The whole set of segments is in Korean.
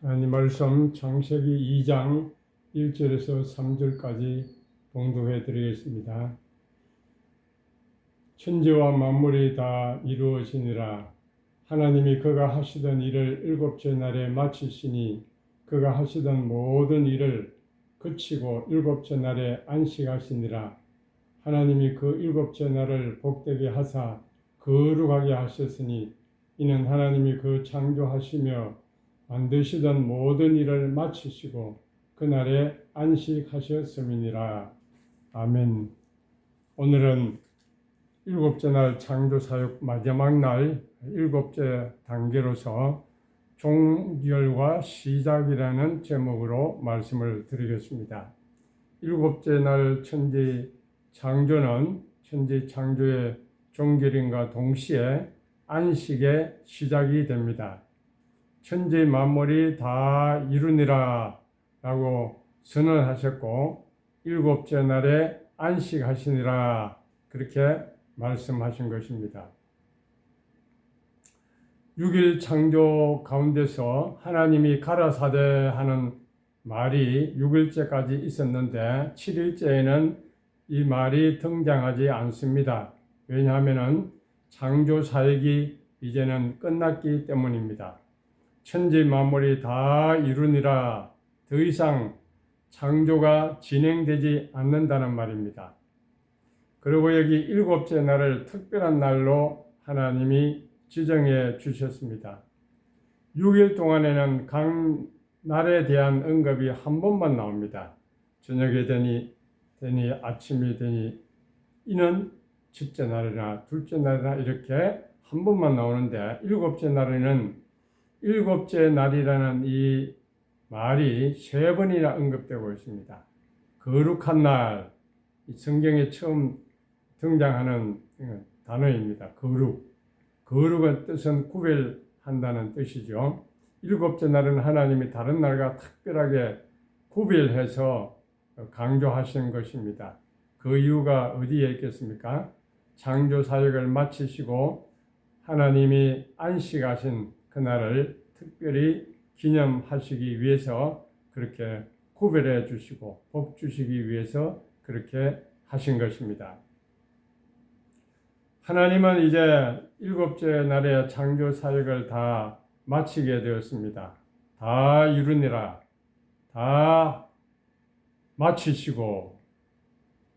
하나님 말씀 창세기 2장 1절에서 3절까지 봉독해 드리겠습니다. 천지와 만물이 다 이루어지니라. 하나님이 그가 하시던 일을 일곱째 날에 마치시니 그가 하시던 모든 일을 그치고 일곱째 날에 안식하시니라. 하나님이 그 일곱째 날을 복되게 하사 거룩하게 하셨으니 이는 하나님이 그 창조하시며 만드시던 모든 일을 마치시고 그날에 안식하셨음이니라. 아멘. 오늘은 일곱째 날 창조사역 마지막 날 일곱째 단계로서 종결과 시작이라는 제목으로 말씀을 드리겠습니다. 일곱째 날 천지 창조는 천지 창조의 종결인과 동시에 안식의 시작이 됩니다. 천지 만물이 다 이루니라 라고 선언하셨고 일곱째 날에 안식하시니라 그렇게 말씀하신 것입니다. 6일 창조 가운데서 하나님이 가라사대 하는 말이 6일째까지 있었는데 7일째에는 이 말이 등장하지 않습니다. 왜냐하면 창조 사역이 이제는 끝났기 때문입니다. 천지 만물이 다 이루니라. 더 이상 창조가 진행되지 않는다는 말입니다. 그리고 여기 일곱째 날을 특별한 날로 하나님이 지정해 주셨습니다. 6일 동안에는 각 날에 대한 언급이 한 번만 나옵니다. 저녁이 되니 아침이 되니 이는 첫째 날이나 둘째 날이나 이렇게 한 번만 나오는데 일곱째 날에는 일곱째 날이라는 이 말이 세 번이나 언급되고 있습니다. 거룩한 날, 성경에 처음 등장하는 단어입니다. 거룩은 뜻은 구별한다는 뜻이죠. 일곱째 날은 하나님이 다른 날과 특별하게 구별해서 강조하신 것입니다. 그 이유가 어디에 있겠습니까? 창조 사역을 마치시고 하나님이 안식하신 그날을 특별히 기념하시기 위해서 그렇게 구별해 주시고 복 주시기 위해서 그렇게 하신 것입니다. 하나님은 이제 일곱째 날에 창조 사역을 다 마치게 되었습니다. 다 이루니라. 다 마치시고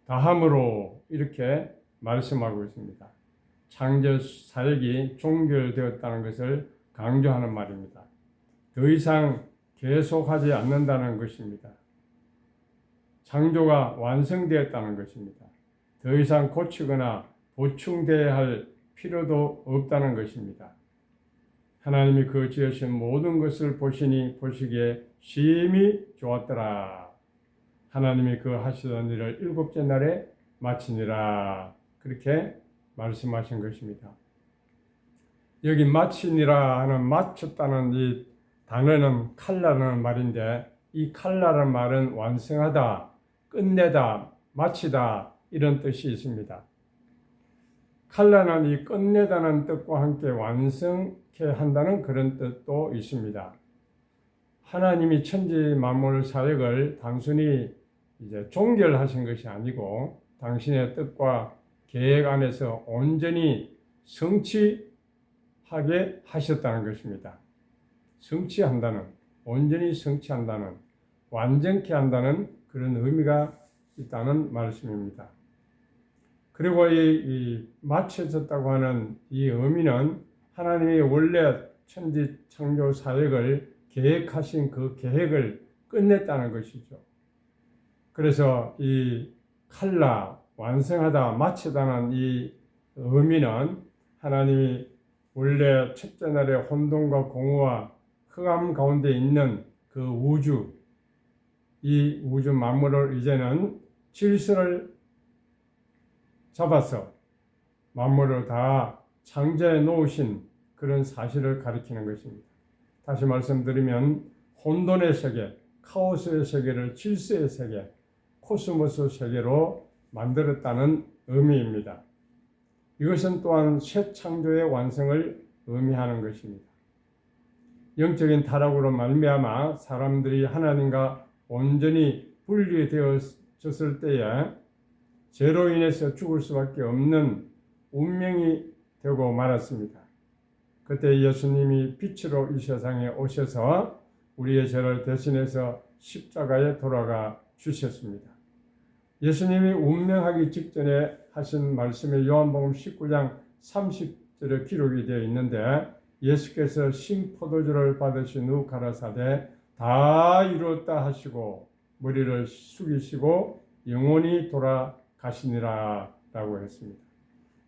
다함으로 이렇게 말씀하고 있습니다. 창조 사역이 종결되었다는 것을 강조하는 말입니다. 더 이상 계속하지 않는다는 것입니다. 창조가 완성되었다는 것입니다. 더 이상 고치거나 보충되어야 할 필요도 없다는 것입니다. 하나님이 그 지으신 모든 것을 보시기에 심히 좋았더라. 하나님이 그 하시던 일을 일곱째 날에 마치니라. 그렇게 말씀하신 것입니다. 여기 마치니라 하는 마쳤다는 이 단어는 칼라라는 말인데 이 칼라라는 말은 완성하다, 끝내다, 마치다 이런 뜻이 있습니다. 칼라는 이 끝내다는 뜻과 함께 완성케 한다는 그런 뜻도 있습니다. 하나님이 천지 만물 사역을 단순히 이제 종결하신 것이 아니고 당신의 뜻과 계획 안에서 온전히 성취하게 하셨다는 것입니다. 성취한다는, 온전히 성취한다는, 완전케 한다는 그런 의미가 있다는 말씀입니다. 그리고 이 마쳐졌다고 하는 이 의미는 하나님이 원래 천지 창조 사역을 계획하신 그 계획을 끝냈다는 것이죠. 그래서 이 칼라, 완성하다, 마치다는 이 의미는 하나님이 원래 첫째 날에 혼돈과 공허와 흑암 가운데 있는 그 우주, 이 우주 만물을 이제는 질서를 잡아서 만물을 다 창조해 놓으신 그런 사실을 가리키는 것입니다. 다시 말씀드리면 혼돈의 세계, 카오스의 세계를 질서의 세계, 코스모스 세계로 만들었다는 의미입니다. 이것은 또한 새 창조의 완성을 의미하는 것입니다. 영적인 타락으로 말미암아 사람들이 하나님과 온전히 분리되어졌을 때에 죄로 인해서 죽을 수밖에 없는 운명이 되고 말았습니다. 그때 예수님이 빛으로 이 세상에 오셔서 우리의 죄를 대신해서 십자가에 돌아가 주셨습니다. 예수님이 운명하기 직전에 하신 말씀이 요한복음 19장 30절에 기록이 되어 있는데, 예수께서 신포도주를 받으신 후 가라사대 다 이루었다 하시고 머리를 숙이시고 영원히 돌아가시니라 라고 했습니다.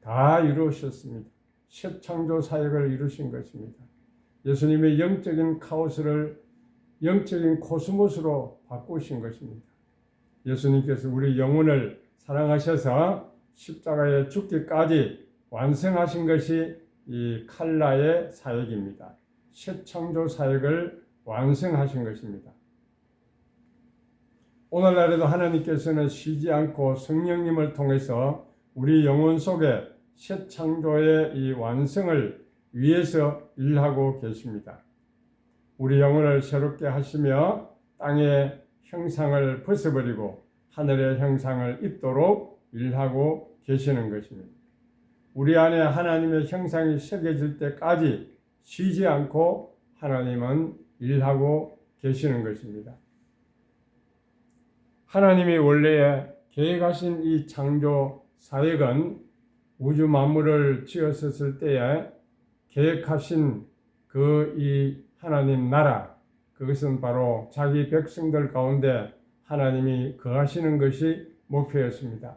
다 이루셨습니다. 새 창조 사역을 이루신 것입니다. 예수님의 영적인 카오스를 영적인 코스모스로 바꾸신 것입니다. 예수님께서 우리 영혼을 사랑하셔서 십자가에 죽기까지 완성하신 것이 이 칼라의 사역입니다. 새 창조 사역을 완성하신 것입니다. 오늘날에도 하나님께서는 쉬지 않고 성령님을 통해서 우리 영혼 속에 새 창조의 이 완성을 위해서 일하고 계십니다. 우리 영혼을 새롭게 하시며 땅의 형상을 벗어버리고 하늘의 형상을 입도록 일하고 계시는 것입니다. 우리 안에 하나님의 형상이 새겨질 때까지 쉬지 않고 하나님은 일하고 계시는 것입니다. 하나님이 원래 계획하신 이 창조 사역은 우주 만물을 지었을 때에 계획하신 그 이 하나님 나라, 그것은 바로 자기 백성들 가운데 하나님이 거하시는 것이 목표였습니다.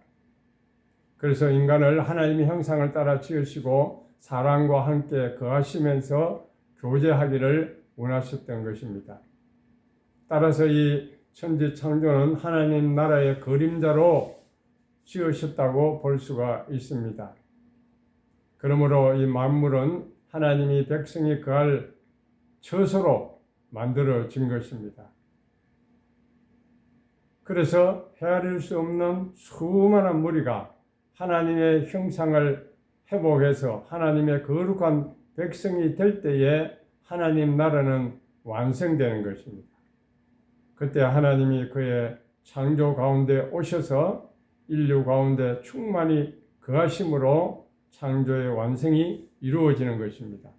그래서 인간을 하나님의 형상을 따라 지으시고 사람과 함께 거하시면서 교제하기를 원하셨던 것입니다. 따라서 이 천지 창조는 하나님 나라의 그림자로 지으셨다고 볼 수가 있습니다. 그러므로 이 만물은 하나님이 백성이 거할 처소로 만들어진 것입니다. 그래서 헤아릴 수 없는 수많은 무리가 하나님의 형상을 회복해서 하나님의 거룩한 백성이 될 때에 하나님 나라는 완성되는 것입니다. 그때 하나님이 그의 창조 가운데 오셔서 인류 가운데 충만히 거하심으로 창조의 완성이 이루어지는 것입니다.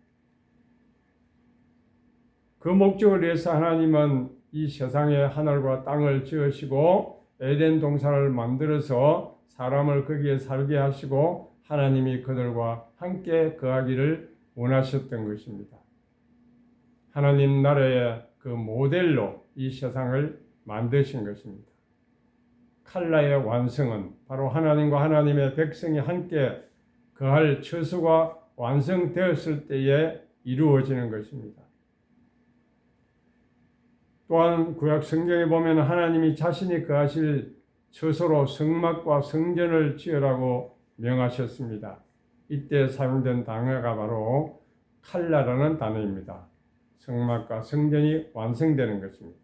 그 목적을 위해서 하나님은 이 세상에 하늘과 땅을 지으시고 에덴 동산을 만들어서 사람을 거기에 살게 하시고 하나님이 그들과 함께 거하기를 원하셨던 것입니다. 하나님 나라의 그 모델로 이 세상을 만드신 것입니다. 칼라의 완성은 바로 하나님과 하나님의 백성이 함께 거할 처소가 완성되었을 때에 이루어지는 것입니다. 또한 구약 성경에 보면 하나님이 자신이 거하실 처소로 성막과 성전을 지으라고 명하셨습니다. 이때 사용된 단어가 바로 칼라라는 단어입니다. 성막과 성전이 완성되는 것입니다.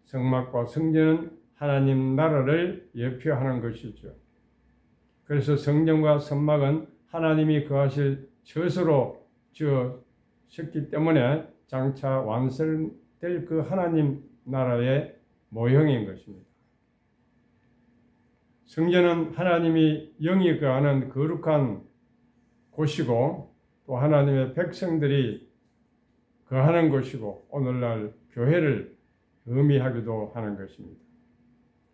성막과 성전은 하나님 나라를 예표하는 것이죠. 그래서 성전과 성막은 하나님이 거하실 처소로 지어졌기 때문에 장차 완성될 그 하나님 나라의 모형인 것입니다. 성전은 하나님이 영이 거하는 거룩한 곳이고 또 하나님의 백성들이 거하는 곳이고 오늘날 교회를 의미하기도 하는 것입니다.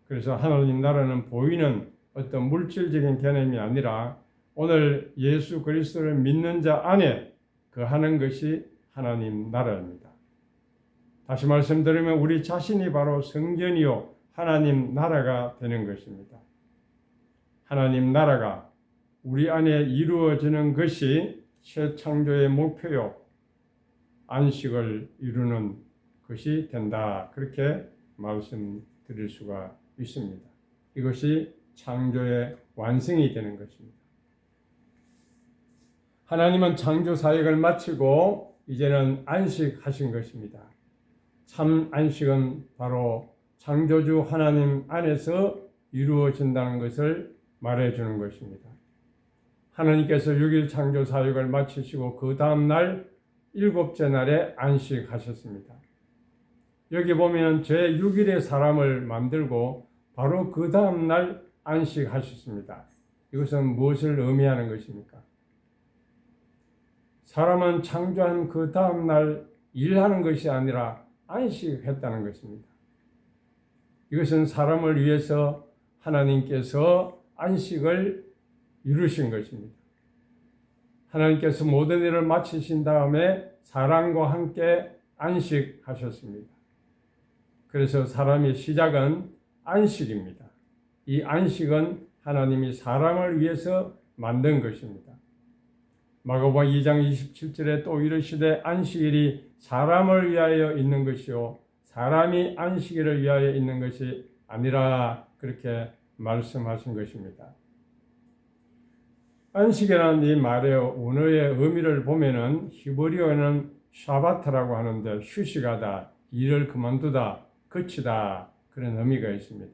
그래서 하나님 나라는 보이는 어떤 물질적인 개념이 아니라 오늘 예수 그리스도를 믿는 자 안에 거하는 것이 하나님 나라입니다. 다시 말씀드리면 우리 자신이 바로 성전이요 하나님 나라가 되는 것입니다. 하나님 나라가 우리 안에 이루어지는 것이 새 창조의 목표요 안식을 이루는 것이 된다. 그렇게 말씀드릴 수가 있습니다. 이것이 창조의 완성이 되는 것입니다. 하나님은 창조 사역을 마치고 이제는 안식하신 것입니다. 참 안식은 바로 창조주 하나님 안에서 이루어진다는 것을 말해주는 것입니다. 하나님께서 6일 창조 사역을 마치시고 그 다음 날 일곱째 날에 안식하셨습니다. 여기 보면 제6일에 사람을 만들고 바로 그 다음 날 안식하셨습니다. 이것은 무엇을 의미하는 것입니까? 사람은 창조한 그 다음 날 일하는 것이 아니라 안식했다는 것입니다. 이것은 사람을 위해서 하나님께서 안식을 이루신 것입니다. 하나님께서 모든 일을 마치신 다음에 사람과 함께 안식하셨습니다. 그래서 사람의 시작은 안식입니다. 이 안식은 하나님이 사람을 위해서 만든 것입니다. 마가복음 2장 27절에 또 이르시되 안식일이 사람을 위하여 있는 것이요 사람이 안식일을 위하여 있는 것이 아니라 그렇게 말씀하신 것입니다. 안식이라는 이 말의 원어의 의미를 보면은 히브리어는 샤바타라고 하는데 휴식하다, 일을 그만두다, 그치다 그런 의미가 있습니다.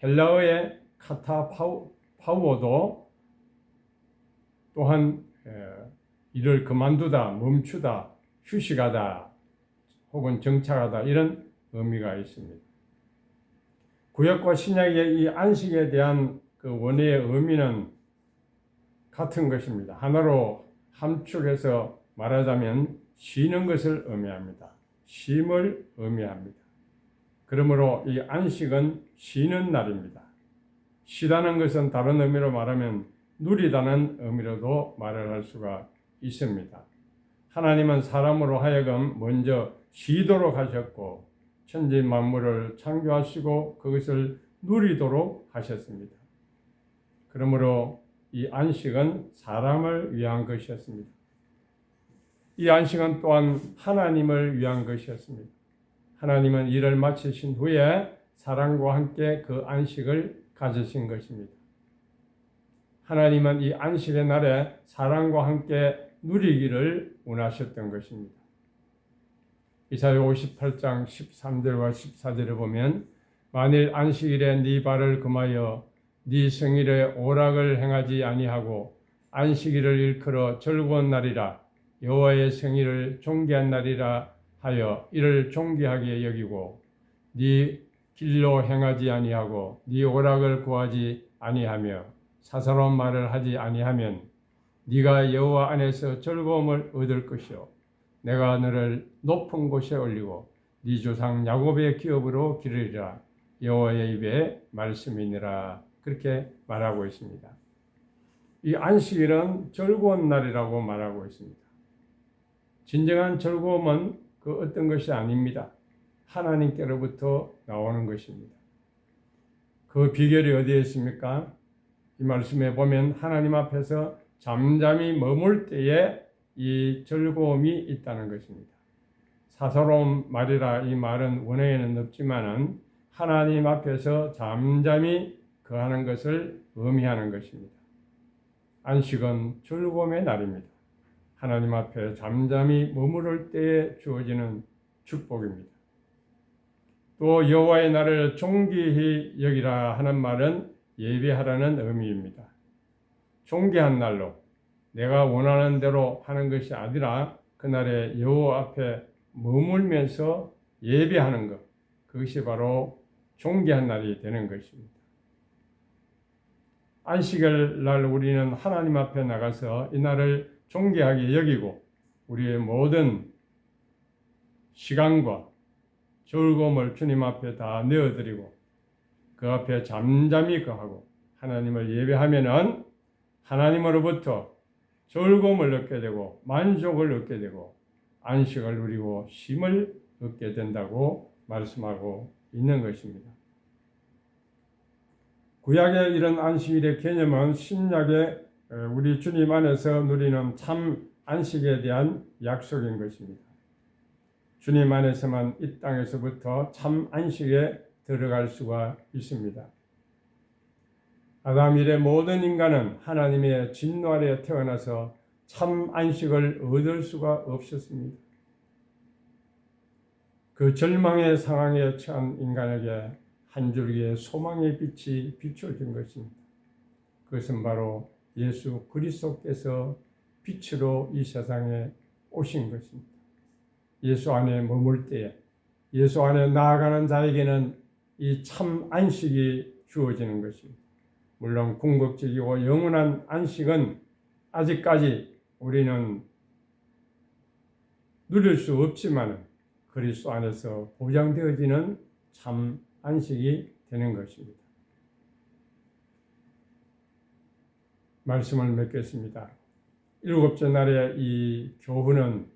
헬라어의 카타파우어도 또한 일을 그만두다, 멈추다, 휴식하다 혹은 정착하다 이런 의미가 있습니다. 구약과 신약의 이 안식에 대한 그 원어의 의미는 같은 것입니다. 하나로 함축해서 말하자면 쉬는 것을 의미합니다. 쉼을 의미합니다. 그러므로 이 안식은 쉬는 날입니다. 쉬다는 것은 다른 의미로 말하면 누리다는 의미로도 말을 할 수가 있습니다. 하나님은 사람으로 하여금 먼저 쉬도록 하셨고 천지 만물을 창조하시고 그것을 누리도록 하셨습니다. 그러므로 이 안식은 사람을 위한 것이었습니다. 이 안식은 또한 하나님을 위한 것이었습니다. 하나님은 일을 마치신 후에 사람과 함께 그 안식을 가지신 것입니다. 하나님은 이 안식의 날에 사람과 함께 누리기를 원하셨던 것입니다. 이사야 58장 13절과 14절을 보면 만일 안식일에 네 발을 금하여 네 성일에 오락을 행하지 아니하고 안식일을 일컬어 즐거운 날이라 여호와의 성일을 존귀한 날이라 하여 이를 존귀하게 여기고 네 길로 행하지 아니하고 네 오락을 구하지 아니하며 사사로운 말을 하지 아니하면 네가 여호와 안에서 즐거움을 얻을 것이요 내가 너를 높은 곳에 올리고 네 조상 야곱의 기업으로 기르리라 여호와의 입에 말씀이니라 그렇게 말하고 있습니다. 이 안식일은 즐거운 날이라고 말하고 있습니다. 진정한 즐거움은 그 어떤 것이 아닙니다. 하나님께로부터 나오는 것입니다. 그 비결이 어디에 있습니까? 이 말씀에 보면 하나님 앞에서 잠잠히 머물 때에 이 즐거움이 있다는 것입니다. 사사로운 말이라 이 말은 원어에는 없지만은 하나님 앞에서 잠잠히 거하는 것을 의미하는 것입니다. 안식은 즐거움의 날입니다. 하나님 앞에 잠잠히 머무를 때에 주어지는 축복입니다. 또 여호와의 날을 존귀히 여기라 하는 말은 예배하라는 의미입니다. 존귀한 날로 내가 원하는 대로 하는 것이 아니라 그날에 여호와 앞에 머물면서 예배하는 것, 그것이 바로 존귀한 날이 되는 것입니다. 안식일 날 우리는 하나님 앞에 나가서 이 날을 존귀하게 여기고 우리의 모든 시간과 즐거움을 주님 앞에 다 내어드리고 그 앞에 잠잠히 거하고 하나님을 예배하면은 하나님으로부터 즐거움을 얻게 되고 만족을 얻게 되고 안식을 누리고 쉼을 얻게 된다고 말씀하고 있는 것입니다. 구약의 이런 안식일의 개념은 신약의 우리 주님 안에서 누리는 참 안식에 대한 약속인 것입니다. 주님 안에서만 이 땅에서부터 참 안식에 들어갈 수가 있습니다. 아담 이래 모든 인간은 하나님의 진노 아래 태어나서 참 안식을 얻을 수가 없었습니다. 그 절망의 상황에 처한 인간에게 한 줄기의 소망의 빛이 비춰진 것입니다. 그것은 바로 예수 그리스도께서 빛으로 이 세상에 오신 것입니다. 예수 안에 머물 때에, 예수 안에 나아가는 자에게는 이 참 안식이 주어지는 것입니다. 물론 궁극적이고 영원한 안식은 아직까지 우리는 누릴 수 없지만 그리스도 안에서 보장되어지는 참 안식이 되는 것입니다. 말씀을 맺겠습니다. 일곱째 날의 이 교훈은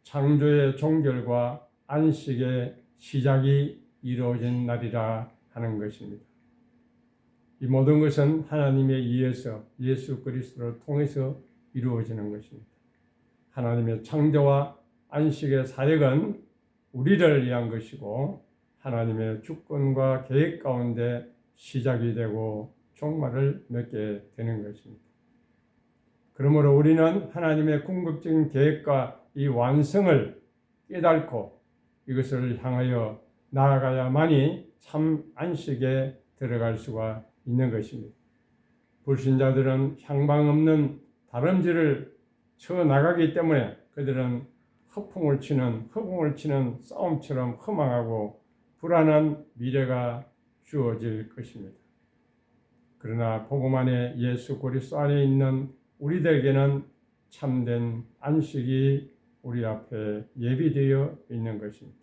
창조의 종결과 안식의 시작이 이루어진 날이라 하는 것입니다. 이 모든 것은 하나님에 의해서 예수 그리스도를 통해서 이루어지는 것입니다. 하나님의 창조와 안식의 사역은 우리를 위한 것이고 하나님의 주권과 계획 가운데 시작이 되고 종말을 맺게 되는 것입니다. 그러므로 우리는 하나님의 궁극적인 계획과 이 완성을 깨닫고 이것을 향하여 나아가야만이 참 안식에 들어갈 수가 있는 것입니다. 불신자들은 향방 없는 다름질을 쳐 나가기 때문에 그들은 허풍을 치는 싸움처럼 허망하고 불안한 미래가 주어질 것입니다. 그러나 복음 안에 예수 그리스도 안에 있는 우리들에게는 참된 안식이 우리 앞에 예비되어 있는 것입니다.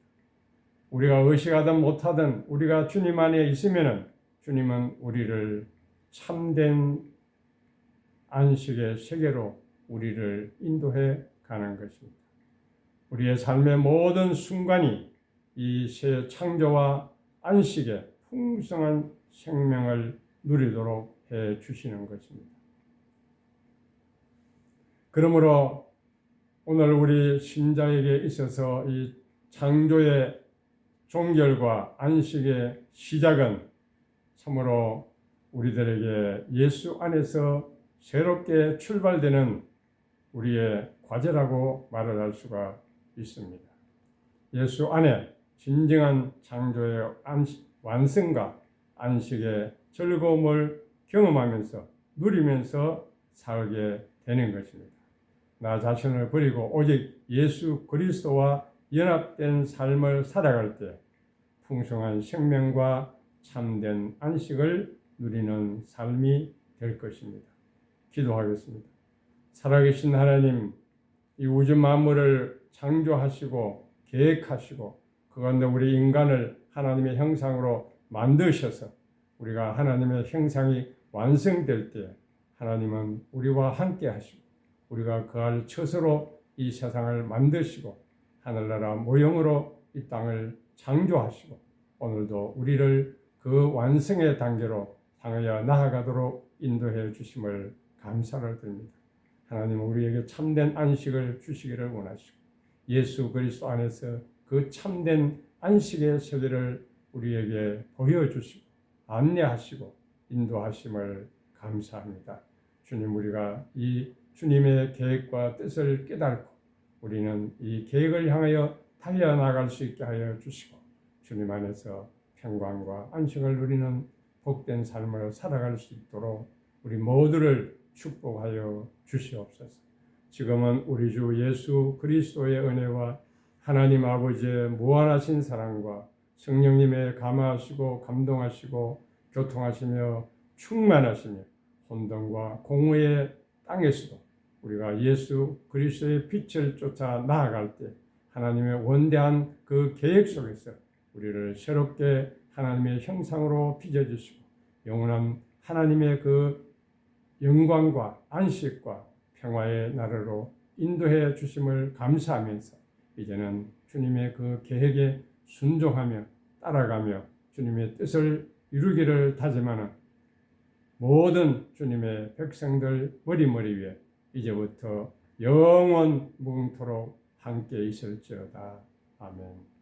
우리가 의식하든 못하든 우리가 주님 안에 있으면 주님은 우리를 참된 안식의 세계로 우리를 인도해 가는 것입니다. 우리의 삶의 모든 순간이 이 새 창조와 안식의 풍성한 생명을 누리도록 해 주시는 것입니다. 그러므로 오늘 우리 신자에게 있어서 이 창조의 종결과 안식의 시작은 참으로 우리들에게 예수 안에서 새롭게 출발되는 우리의 과제라고 말을 할 수가 있습니다. 예수 안에 진정한 창조의 완성과 안식의 즐거움을 경험하면서 누리면서 살게 되는 것입니다. 나 자신을 버리고 오직 예수 그리스도와 연합된 삶을 살아갈 때 풍성한 생명과 참된 안식을 누리는 삶이 될 것입니다. 기도하겠습니다. 살아계신 하나님, 이 우주 만물을 창조하시고 계획하시고 그 가운데 우리 인간을 하나님의 형상으로 만드셔서 우리가 하나님의 형상이 완성될 때 하나님은 우리와 함께 하시고 우리가 그할 처소로 이 세상을 만드시고 하늘나라 모형으로 이 땅을 창조하시고 오늘도 우리를 그 완성의 단계로 향하여 나아가도록 인도해 주심을 감사를 드립니다. 하나님은 우리에게 참된 안식을 주시기를 원하시고 예수 그리스도 안에서 그 참된 안식의 세계를 우리에게 보여주시고 안내하시고 인도하심을 감사합니다. 주님, 우리가 이 주님의 계획과 뜻을 깨닫고 우리는 이 계획을 향하여 달려나갈 수 있게 하여 주시고 주님 안에서 평강과 안식을 누리는 복된 삶을 살아갈 수 있도록 우리 모두를 축복하여 주시옵소서. 지금은 우리 주 예수 그리스도의 은혜와 하나님 아버지의 무한하신 사랑과 성령님의 감화하시고 감동하시고 교통하시며 충만하시며 혼돈과 공허의 땅에서도 우리가 예수 그리스도의 빛을 쫓아 나아갈 때 하나님의 원대한 그 계획 속에서 우리를 새롭게 하나님의 형상으로 빚어주시고 영원한 하나님의 그 영광과 안식과 평화의 나라로 인도해 주심을 감사하면서 이제는 주님의 그 계획에 순종하며 따라가며 주님의 뜻을 이루기를 다짐하는 모든 주님의 백성들 머리머리 위에 이제부터 영원 무궁토록 함께 있을지어다. 아멘.